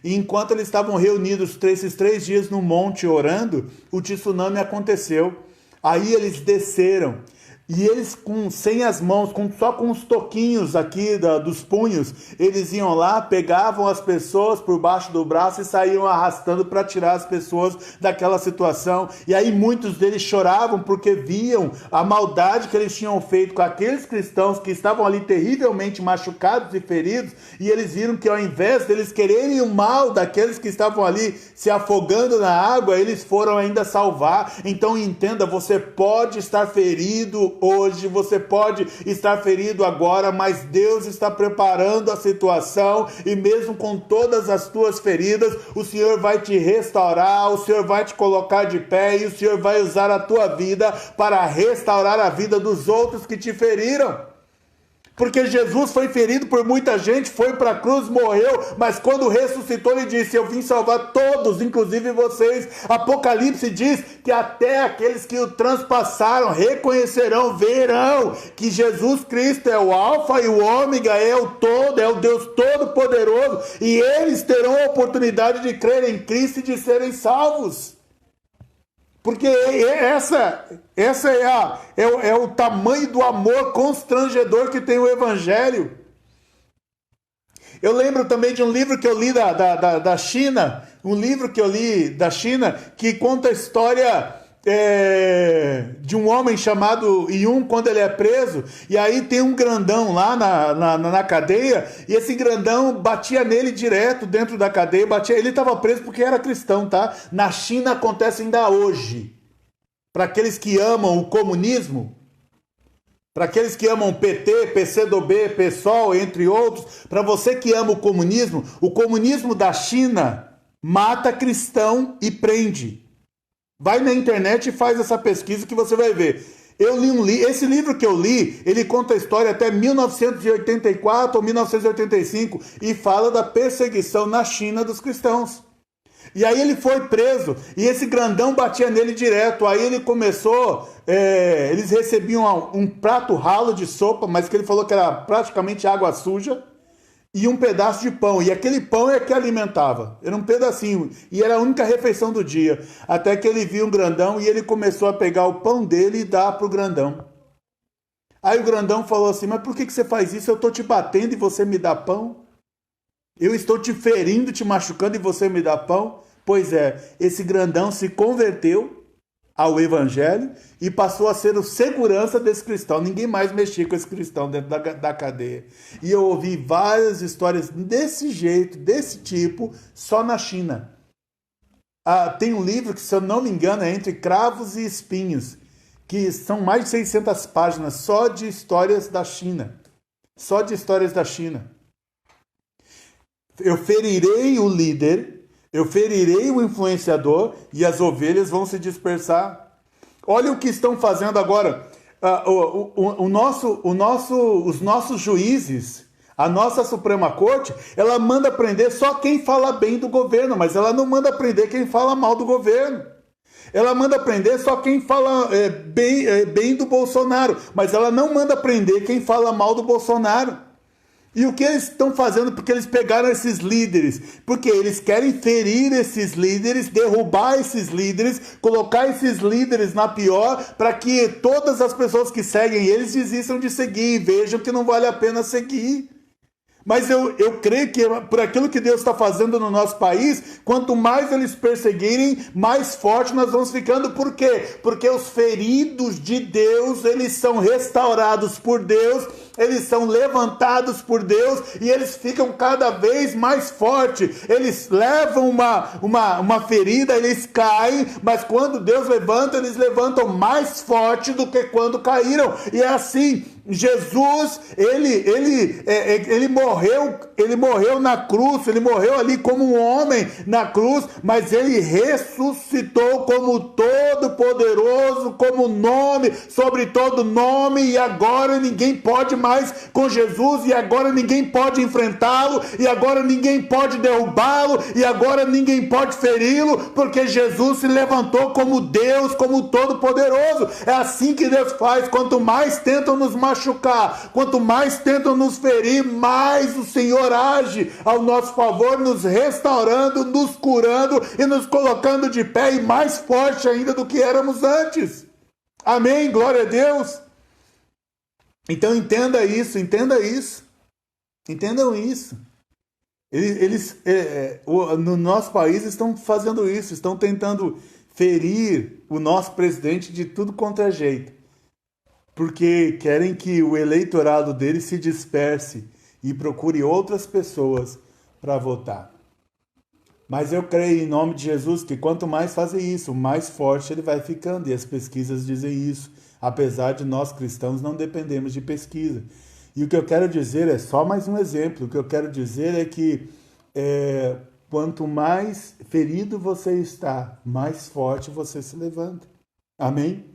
E enquanto eles estavam reunidos esses 3 dias no monte orando, o tsunami aconteceu. Aí eles desceram. E eles sem as mãos, só com os toquinhos aqui dos punhos, eles iam lá, pegavam as pessoas por baixo do braço e saíam arrastando para tirar as pessoas daquela situação. E aí muitos deles choravam porque viam a maldade que eles tinham feito com aqueles cristãos que estavam ali terrivelmente machucados e feridos, e eles viram que ao invés deles quererem o mal daqueles que estavam ali se afogando na água, eles foram ainda salvar. Então entenda, você pode estar ferido hoje, você pode estar ferido agora, mas Deus está preparando a situação, e mesmo com todas as tuas feridas, o Senhor vai te restaurar, o Senhor vai te colocar de pé, e o Senhor vai usar a tua vida para restaurar a vida dos outros que te feriram. Porque Jesus foi ferido por muita gente, foi para a cruz, morreu, mas quando ressuscitou ele disse: eu vim salvar todos, inclusive vocês. Apocalipse diz que até aqueles que o transpassaram reconhecerão, verão que Jesus Cristo é o Alfa e o Ômega, é o todo, é o Deus Todo-Poderoso, e eles terão a oportunidade de crer em Cristo e de serem salvos. Porque essa é o tamanho do amor constrangedor que tem o Evangelho. Eu lembro também de um livro que eu li da China, um livro que eu li da China, que conta a história de um homem chamado Yun, quando ele é preso, e aí tem um grandão lá na cadeia, e esse grandão batia nele direto dentro da cadeia, ele estava preso porque era cristão, tá? Na China acontece ainda hoje. Para aqueles que amam o comunismo, para aqueles que amam PT, PCdoB, PSOL, entre outros, para você que ama o comunismo da China mata cristão e prende. Vai na internet e faz essa pesquisa que você vai ver. Eu li esse livro que eu li, ele conta a história até 1984 ou 1985 e fala da perseguição na China dos cristãos. E aí ele foi preso, e esse grandão batia nele direto. Aí ele começou, eles recebiam um prato ralo de sopa, mas que ele falou que era praticamente água suja, e um pedaço de pão. E aquele pão é que alimentava, era um pedacinho, e era a única refeição do dia. Até que ele viu um grandão, e ele começou a pegar o pão dele e dar para o grandão. Aí o grandão falou assim, mas por que você faz isso? Eu estou te batendo e você me dá pão? Eu estou te ferindo, te machucando e você me dá pão? Pois é, esse grandão se converteu ao evangelho e passou a ser o segurança desse cristão. Ninguém mais mexia com esse cristão dentro da cadeia. E eu ouvi várias histórias desse jeito, desse tipo, só na China. Tem um livro que, se eu não me engano, é Entre Cravos e Espinhos, que são mais de 600 páginas só de histórias da China. Só de histórias da China. Eu ferirei o líder, eu ferirei o influenciador e as ovelhas vão se dispersar. Olha o que estão fazendo agora. Os nossos juízes, a nossa Suprema Corte, ela manda prender só quem fala bem do governo, mas ela não manda prender quem fala mal do governo. Ela manda prender só quem fala bem do Bolsonaro, mas ela não manda prender quem fala mal do Bolsonaro. E o que eles estão fazendo? Porque eles pegaram esses líderes, porque eles querem ferir esses líderes, derrubar esses líderes, colocar esses líderes na pior, para que todas as pessoas que seguem eles desistam de seguir e vejam que não vale a pena seguir. Mas eu creio que por aquilo que Deus está fazendo no nosso país, quanto mais eles perseguirem, mais forte nós vamos ficando. Por quê? Porque os feridos de Deus, eles são restaurados por Deus, eles são levantados por Deus e eles ficam cada vez mais fortes. Eles levam uma ferida, eles caem, mas quando Deus levanta, eles levantam mais forte do que quando caíram. E é assim. Jesus, ele morreu na cruz, ele morreu ali como um homem na cruz, mas ele ressuscitou como todo-poderoso, como nome sobre todo nome, e agora ninguém pode mais com Jesus, e agora ninguém pode enfrentá-lo, e agora ninguém pode derrubá-lo, e agora ninguém pode feri-lo, porque Jesus se levantou como Deus, como todo-poderoso. É assim que Deus faz. Quanto mais tentam nos machucar, quanto mais tentam nos ferir, mais o Senhor age ao nosso favor, nos restaurando, nos curando e nos colocando de pé e mais forte ainda do que éramos antes. Amém? Glória a Deus. Então entenda isso, entendam isso. Eles no nosso país estão fazendo isso, estão tentando ferir o nosso presidente de tudo quanto é jeito, porque querem que o eleitorado dele se disperse e procure outras pessoas para votar. Mas eu creio em nome de Jesus que quanto mais fazem isso, mais forte ele vai ficando, e as pesquisas dizem isso, apesar de nós cristãos não dependemos de pesquisa. E o que eu quero dizer é só mais um exemplo, o que eu quero dizer é que quanto mais ferido você está, mais forte você se levanta. Amém?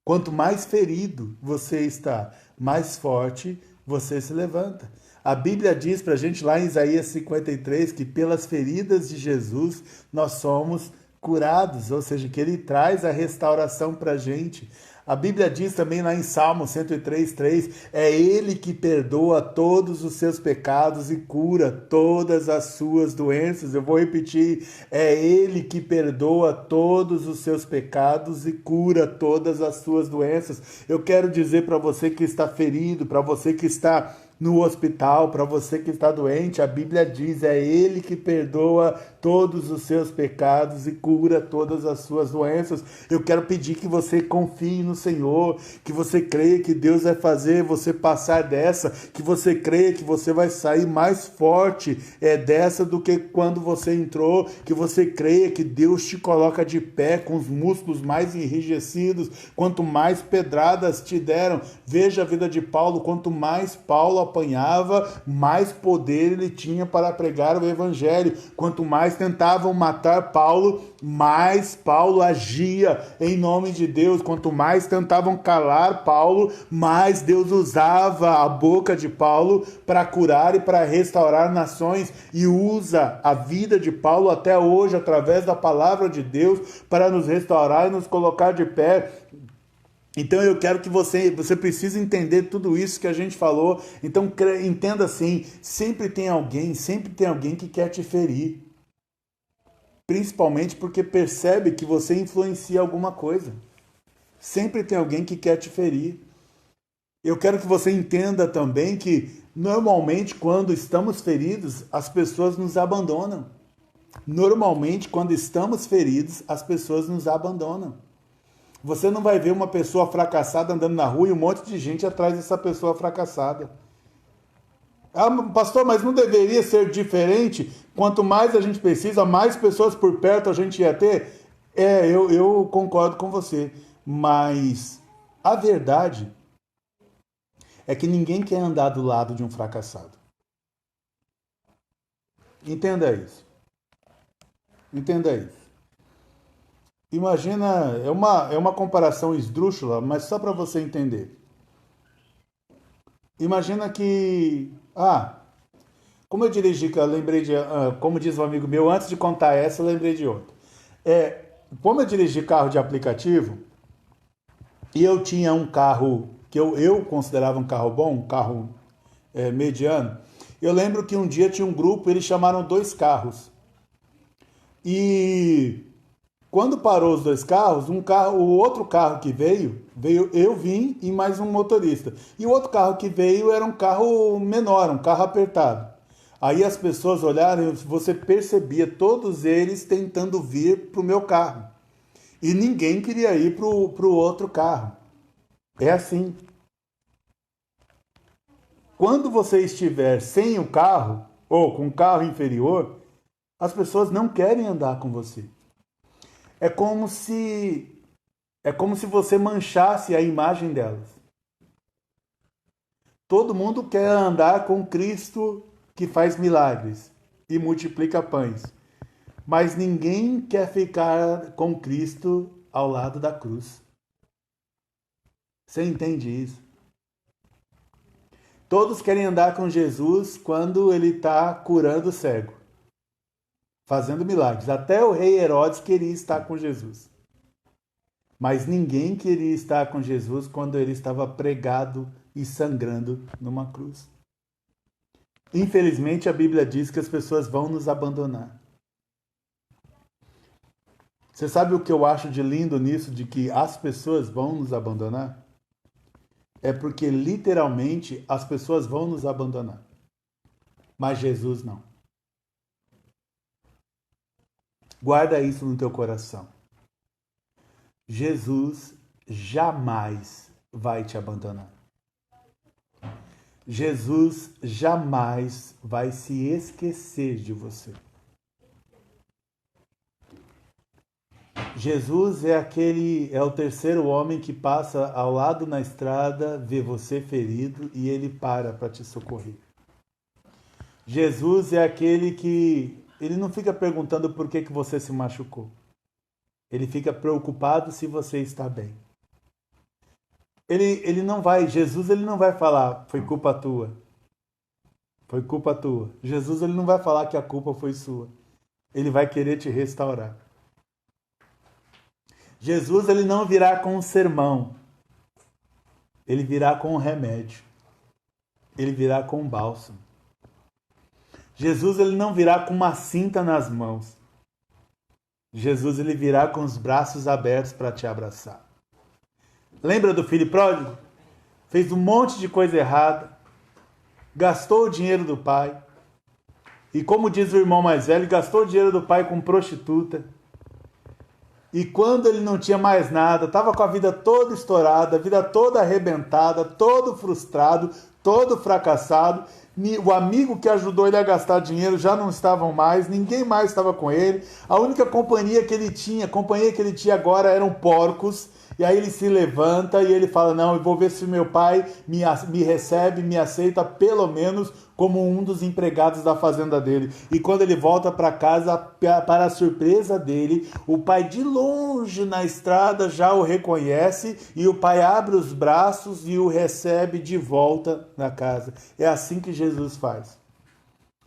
Quanto mais ferido você está, mais forte você se levanta. A Bíblia diz para a gente lá em Isaías 53 que pelas feridas de Jesus nós somos curados, ou seja, que ele traz a restauração para a gente. A Bíblia diz também lá em Salmo 103:3, é ele que perdoa todos os seus pecados e cura todas as suas doenças. Eu vou repetir, é ele que perdoa todos os seus pecados e cura todas as suas doenças. Eu quero dizer para você que está ferido, para você que está no hospital, para você que está doente, a Bíblia diz, é ele que perdoa todos os seus pecados e cura todas as suas doenças. Eu quero pedir que você confie no Senhor, que você creia que Deus vai fazer você passar dessa, que você creia que você vai sair mais forte dessa do que quando você entrou, que você creia que Deus te coloca de pé com os músculos mais enrijecidos, quanto mais pedradas te deram. Veja a vida de Paulo, quanto mais Paulo apanhava, mais poder ele tinha para pregar o evangelho. Quanto mais tentavam matar Paulo, mais Paulo agia em nome de Deus. Quanto mais tentavam calar Paulo, mais Deus usava a boca de Paulo para curar e para restaurar nações, e usa a vida de Paulo até hoje através da palavra de Deus para nos restaurar e nos colocar de pé. Então eu quero que você precisa entender tudo isso que a gente falou. Então entenda assim, sempre tem alguém que quer te ferir. Principalmente porque percebe que você influencia alguma coisa. Sempre tem alguém que quer te ferir. Eu quero que você entenda também que normalmente quando estamos feridos, as pessoas nos abandonam. Normalmente quando estamos feridos, as pessoas nos abandonam. Você não vai ver uma pessoa fracassada andando na rua e um monte de gente atrás dessa pessoa fracassada. Ah, pastor, mas não deveria ser diferente? Quanto mais a gente precisa, mais pessoas por perto a gente ia ter? Eu concordo com você. Mas a verdade é que ninguém quer andar do lado de um fracassado. Entenda isso. Entenda isso. Imagina, é uma comparação esdrúxula, mas só para você entender. Imagina que, como eu dirigi, eu lembrei de, como diz um amigo meu, antes de contar essa, eu lembrei de outra. Como eu dirigi carro de aplicativo, e eu tinha um carro que eu considerava um carro bom, um carro mediano, eu lembro que um dia tinha um grupo, eles chamaram 2 carros. E quando parou os 2 carros, o outro carro que veio, eu vim e mais um motorista. E o outro carro que veio era um carro menor, um carro apertado. Aí as pessoas olharam e você percebia todos eles tentando vir para o meu carro. E ninguém queria ir para o outro carro. É assim. Quando você estiver sem o carro, ou com um carro inferior, as pessoas não querem andar com você. É como se você manchasse a imagem delas. Todo mundo quer andar com Cristo que faz milagres e multiplica pães. Mas ninguém quer ficar com Cristo ao lado da cruz. Você entende isso? Todos querem andar com Jesus quando ele está curando o cego, fazendo milagres. Até o rei Herodes queria estar com Jesus. Mas ninguém queria estar com Jesus quando ele estava pregado e sangrando numa cruz. Infelizmente, a Bíblia diz que as pessoas vão nos abandonar. Você sabe o que eu acho de lindo nisso, de que as pessoas vão nos abandonar? É porque literalmente as pessoas vão nos abandonar. Mas Jesus não. Guarda isso no teu coração. Jesus jamais vai te abandonar. Jesus jamais vai se esquecer de você. Jesus é o terceiro homem que passa ao lado na estrada, vê você ferido e ele para te socorrer. Jesus é aquele que ele não fica perguntando por que você se machucou. Ele fica preocupado se você está bem. Jesus ele não vai falar, foi culpa tua. Foi culpa tua. Jesus ele não vai falar que a culpa foi sua. Ele vai querer te restaurar. Jesus, ele não virá com um sermão. Ele virá com um remédio. Ele virá com um bálsamo. Jesus, ele não virá com uma cinta nas mãos. Jesus, ele virá com os braços abertos para te abraçar. Lembra do filho pródigo? Fez um monte de coisa errada. Gastou o dinheiro do pai. E como diz o irmão mais velho, gastou o dinheiro do pai com prostituta. E quando ele não tinha mais nada, estava com a vida toda estourada, a vida toda arrebentada, todo frustrado, todo fracassado, o amigo que ajudou ele a gastar dinheiro já não estavam mais, ninguém mais estava com ele, a única companhia que ele tinha agora eram porcos. E aí ele se levanta e ele fala, não, eu vou ver se meu pai me recebe, me aceita pelo menos como um dos empregados da fazenda dele. E quando ele volta para casa, para a surpresa dele, o pai de longe na estrada já o reconhece e o pai abre os braços e o recebe de volta na casa. É assim que Jesus faz.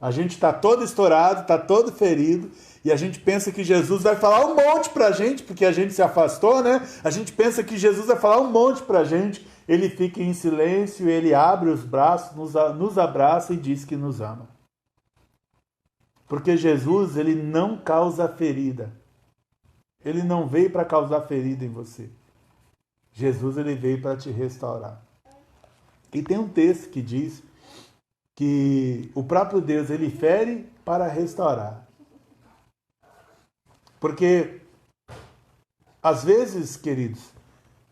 A gente está todo estourado, está todo ferido, e a gente pensa que Jesus vai falar um monte para a gente, porque a gente se afastou, né? A gente pensa que Jesus vai falar um monte para a gente. Ele fica em silêncio, ele abre os braços, nos abraça e diz que nos ama. Porque Jesus, ele não causa ferida. Ele não veio para causar ferida em você. Jesus, ele veio para te restaurar. E tem um texto que diz que o próprio Deus, ele fere para restaurar. Porque, às vezes, queridos,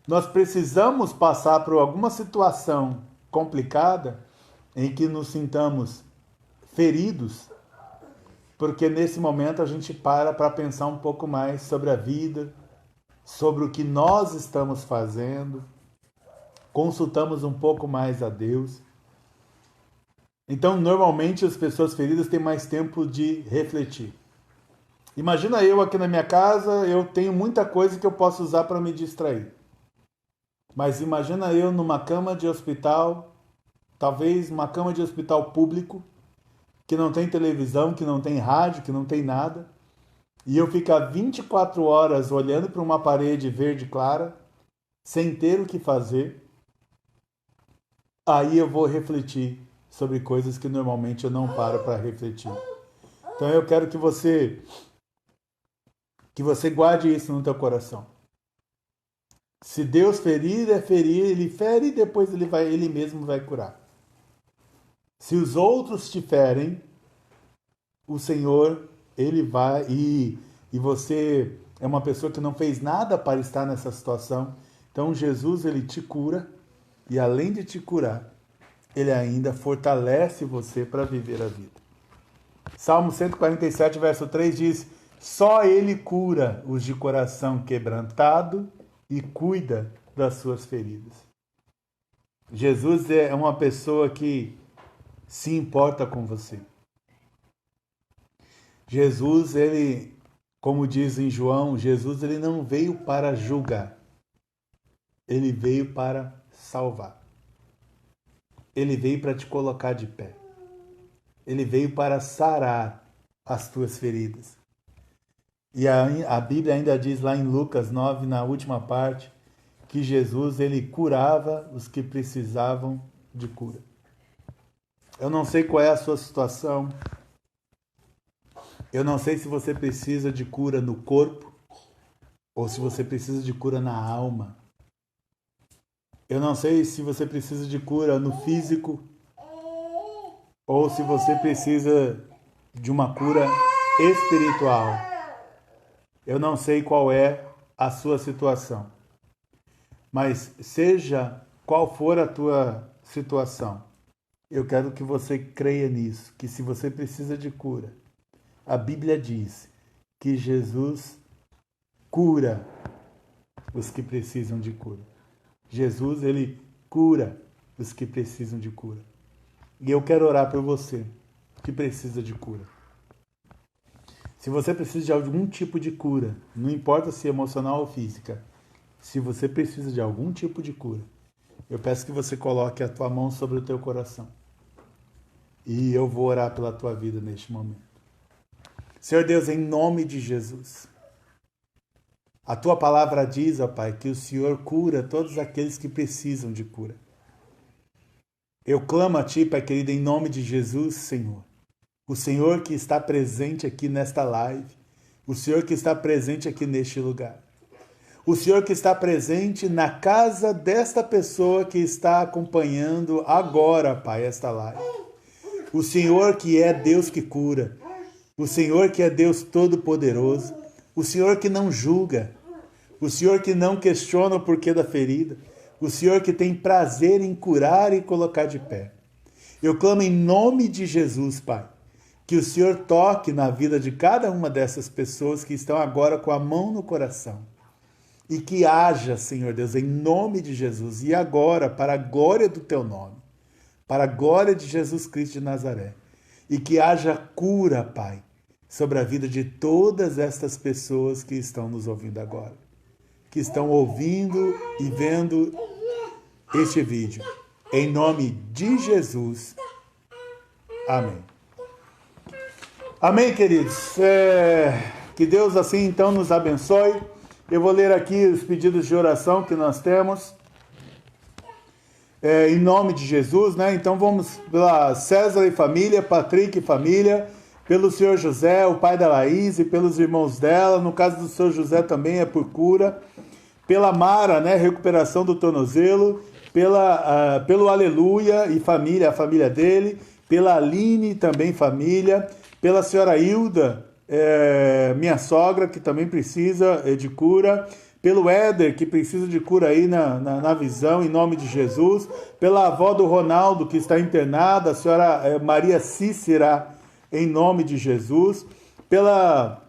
nós precisamos passar por alguma situação complicada em que nos sintamos feridos, porque nesse momento a gente para pensar um pouco mais sobre a vida, sobre o que nós estamos fazendo, consultamos um pouco mais a Deus. Então, normalmente, as pessoas feridas têm mais tempo de refletir. Imagina eu aqui na minha casa, eu tenho muita coisa que eu posso usar para me distrair. Mas imagina eu numa cama de hospital, talvez uma cama de hospital público, que não tem televisão, que não tem rádio, que não tem nada, e eu ficar 24 horas olhando para uma parede verde clara, sem ter o que fazer, aí eu vou refletir sobre coisas que normalmente eu não paro para refletir. Então eu quero que você guarde isso no teu coração. Se Deus ferir, é ferir, ele fere e depois ele mesmo vai curar. Se os outros te ferem, o Senhor, ele vai e você é uma pessoa que não fez nada para estar nessa situação. Então Jesus, ele te cura e além de te curar, ele ainda fortalece você para viver a vida. Salmo 147, verso 3 diz: só ele cura os de coração quebrantado e cuida das suas feridas. Jesus é uma pessoa que se importa com você. Jesus, ele, como diz em João, Jesus, ele não veio para julgar. Ele veio para salvar. Ele veio para te colocar de pé. Ele veio para sarar as tuas feridas. E a Bíblia ainda diz lá em Lucas 9, na última parte, que Jesus, ele curava os que precisavam de cura. Eu não sei qual é a sua situação. Eu não sei se você precisa de cura no corpo ou se você precisa de cura na alma. Eu não sei se você precisa de cura no físico ou se você precisa de uma cura espiritual. Eu não sei qual é a sua situação, mas seja qual for a tua situação, eu quero que você creia nisso, que se você precisa de cura, a Bíblia diz que Jesus cura os que precisam de cura. Jesus, ele cura os que precisam de cura. E eu quero orar por você que precisa de cura. Se você precisa de algum tipo de cura, não importa se emocional ou física, se você precisa de algum tipo de cura, eu peço que você coloque a tua mão sobre o teu coração. E eu vou orar pela tua vida neste momento. Senhor Deus, em nome de Jesus, A tua palavra diz, ó Pai, que o Senhor cura todos aqueles que precisam de cura. Eu clamo a Ti, Pai querido, em nome de Jesus, Senhor. O Senhor que está presente aqui nesta live, o Senhor que está presente aqui neste lugar. O Senhor que está presente na casa desta pessoa que está acompanhando agora, Pai, esta live. O Senhor que é Deus que cura. O Senhor que é Deus todo-poderoso. O Senhor que não julga. O Senhor que não questiona o porquê da ferida. O Senhor que tem prazer em curar e colocar de pé. Eu clamo em nome de Jesus, Pai, que o Senhor toque na vida de cada uma dessas pessoas que estão agora com a mão no coração. E que haja, Senhor Deus, em nome de Jesus, e agora, para a glória do Teu nome, para a glória de Jesus Cristo de Nazaré, e que haja cura, Pai, sobre a vida de todas estas pessoas que estão nos ouvindo agora, que estão ouvindo e vendo este vídeo. Em nome de Jesus. Amém. Amém, queridos. Que Deus assim então nos abençoe. Eu vou ler aqui os pedidos de oração que nós temos. Em nome de Jesus, né? Então vamos pela César e família, Patrick e família, pelo senhor José, o pai da Laís, e pelos irmãos dela. No caso do senhor José também é por cura. Pela Mara, né? Recuperação do tornozelo. Pelo Aleluia e família, a família dele. Pela Aline, também família. Pela senhora Hilda, minha sogra, que também precisa de cura. Pelo Éder, que precisa de cura aí na visão, em nome de Jesus. Pela avó do Ronaldo, que está internada, a senhora Maria Cícera, em nome de Jesus. Pela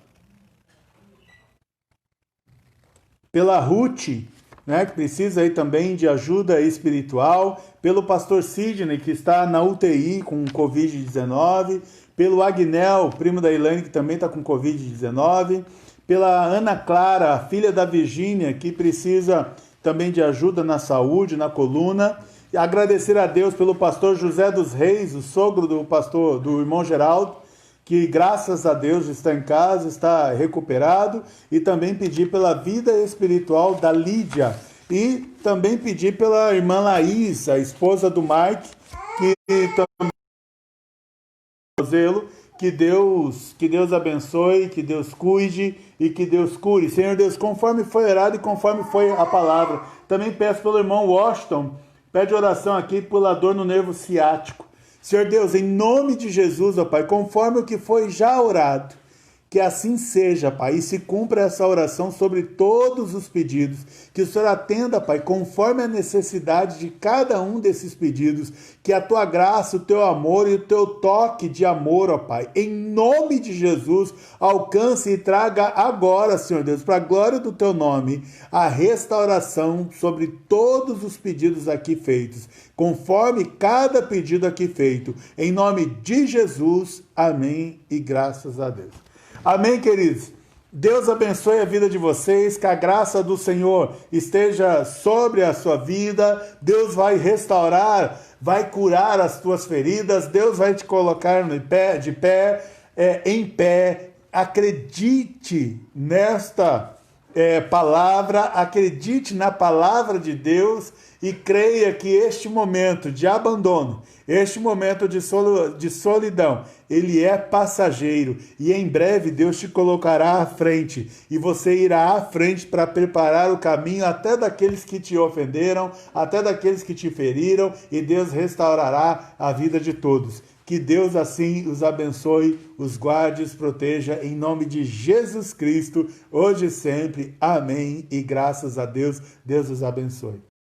Ruth, né, que precisa aí também de ajuda espiritual. Pelo pastor Sidney, que está na UTI com Covid-19. Pelo Agnel, primo da Elaine, que também está com Covid-19. Pela Ana Clara, a filha da Virgínia, que precisa também de ajuda na saúde, na coluna. E agradecer a Deus pelo pastor José dos Reis, o sogro do irmão Geraldo, que graças a Deus está em casa, está recuperado. E também pedir pela vida espiritual da Lídia. E também pedir pela irmã Laís, a esposa do Mike, que também que Deus abençoe, que Deus cuide e que Deus cure. Senhor Deus, conforme foi orado e conforme foi a palavra. Também peço pelo irmão Washington, pede oração aqui pela dor no nervo ciático. Senhor Deus, em nome de Jesus, ó Pai, conforme o que foi já orado, que assim seja, Pai, e se cumpra essa oração sobre todos os pedidos. Que o Senhor atenda, Pai, conforme a necessidade de cada um desses pedidos. Que a Tua graça, o Teu amor e o Teu toque de amor, ó Pai, em nome de Jesus, alcance e traga agora, Senhor Deus, para a glória do Teu nome, a restauração sobre todos os pedidos aqui feitos. Conforme cada pedido aqui feito. Em nome de Jesus, amém e graças a Deus. Amém, queridos? Deus abençoe a vida de vocês, que a graça do Senhor esteja sobre a sua vida. Deus vai restaurar, vai curar as tuas feridas. Deus vai te colocar de pé, em pé. Acredite nesta palavra, acredite na palavra de Deus e creia que este momento de abandono, este momento de solidão, ele é passageiro e em breve Deus te colocará à frente e você irá à frente para preparar o caminho até daqueles que te ofenderam, até daqueles que te feriram e Deus restaurará a vida de todos. Que Deus assim os abençoe, os guarde, os proteja, em nome de Jesus Cristo, hoje e sempre. Amém. E graças a Deus, Deus os abençoe.